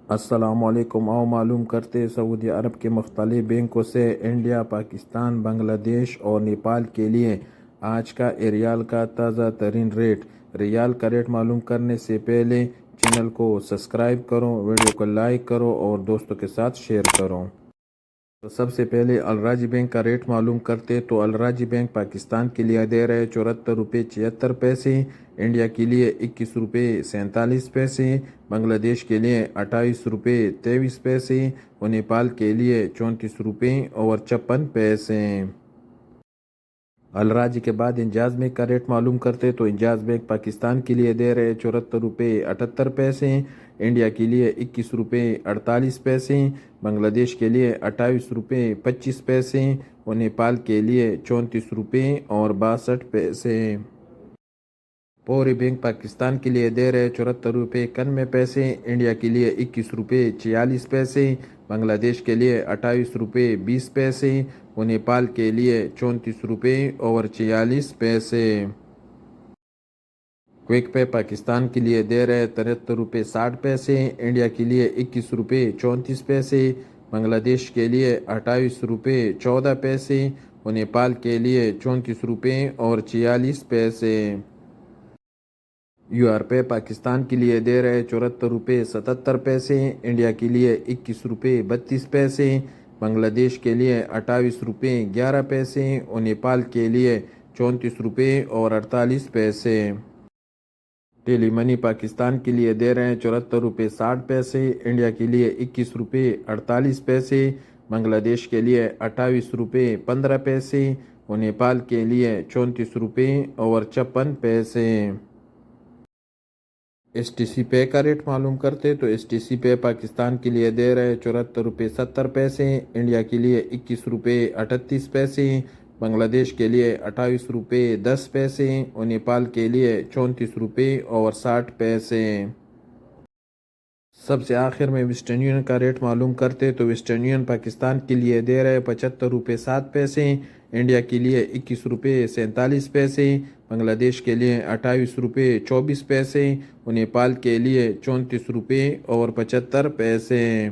السلام علیکم۔ آؤ معلوم کرتے سعودی عرب کے مختلف بینکوں سے انڈیا، پاکستان، بنگلہ دیش اور نیپال کے لیے آج کا ریال کا تازہ ترین ریٹ۔ ریال کا ریٹ معلوم کرنے سے پہلے چینل کو سبسکرائب کرو، ویڈیو کو لائک کرو اور دوستوں کے ساتھ شیئر کرو۔ تو سب سے پہلے الراجی بینک کا ریٹ معلوم کرتے تو الراجی بینک پاکستان کے لیے دے رہے 74 روپے 76 پیسے، انڈیا کے لیے 21 روپے 47 پیسے، بنگلہ دیش کے لیے 28 روپے 23 پیسے اور نیپال کے لیے 34 روپے اور 56 پیسے۔ الراجی کے بعد انجاز بینک کا ریٹ معلوم کرتے تو انجاز بینک پاکستان کے لیے دے رہے 74 روپے 78 پیسے، انڈیا کے لیے 21 روپے 48 پیسے، بنگلہ دیش کے لیے 28 روپے 25 پیسے اور نیپال کے لیے 34 روپے اور 62 پیسے۔ پوری بینک پاکستان کے لیے دے رہے 74 روپے 91 پیسے، انڈیا کے لیے 21 روپے 46 پیسے، بنگلہ دیش کے لیے 28 روپے 20 پیسے اور نیپال کے لیے 34 روپے اور 46 پیسے۔ کوئک پے پاکستان کے لیے دے رہے 73 روپے 60 پیسے، انڈیا کے لیے 21 روپے 34 پیسے، بنگلہ دیش کے لیے 28 روپے 14 پیسے اور نیپال کے لیے 34 روپے اور 46 پیسے۔ یو آر پے پاکستان کے لیے دے رہے 74 روپے 77 پیسے، انڈیا کے لیے 21 روپے 32 پیسے، بنگلہ دیش کے لیے 28 روپے 11 پیسے اور نیپال کے لیے 34 روپے اور 48 پیسے۔ ٹیلی منی پاکستان کے لیے دے رہے ہیں 74 روپے 60 پیسے، انڈیا کے لیے 21 روپے 48 پیسے، بنگلہ دیش کے لیے 28 روپے 15 پیسے اور نیپال کے لیے 34 روپے اور 56 پیسے۔ ایس ٹی سی پے کا ریٹ معلوم کرتے تو ایس ٹی سی پے پاکستان کے لیے دے رہے 74 روپے 70 پیسے، انڈیا کے لیے 21 روپے 38 پیسے، بنگلہ دیش کے لیے 28 روپے 10 پیسے اور نیپال کے لیے 34 روپے اور 60 پیسے۔ سب سے آخر میں ویسٹرن یونین کا ریٹ معلوم کرتے تو ویسٹرن یونین پاکستان کے لیے دے رہے 75 روپے 7 پیسے، انڈیا کے لیے 21 روپے 47 پیسے، بنگلہ دیش کے لیے 28 روپے 24 پیسے اور نیپال کے لیے 34 روپے اور 75 پیسے۔